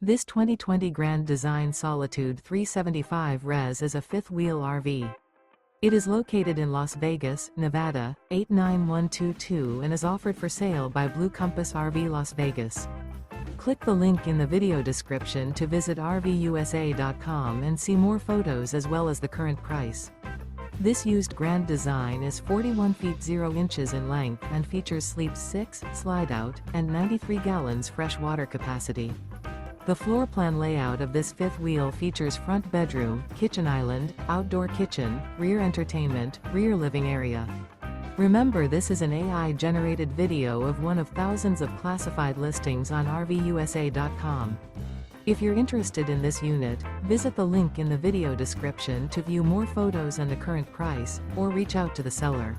This 2020 Grand Design Solitude 375 Res is a fifth-wheel RV. It is located in Las Vegas, Nevada, 89122 and is offered for sale by Blue Compass RV Las Vegas. Click the link in the video description to visit RVUSA.com and see more photos as well as the current price. This used Grand Design is 41 feet 0 inches in length and features Sleep 6, Slideout, and 93 gallons fresh water capacity. The floor plan layout of this fifth wheel features front bedroom, kitchen island, outdoor kitchen, rear entertainment, rear living area. Remember, this is an AI-generated video of one of thousands of classified listings on RVUSA.com. If you're interested in this unit, visit the link in the video description to view more photos and the current price, or reach out to the seller.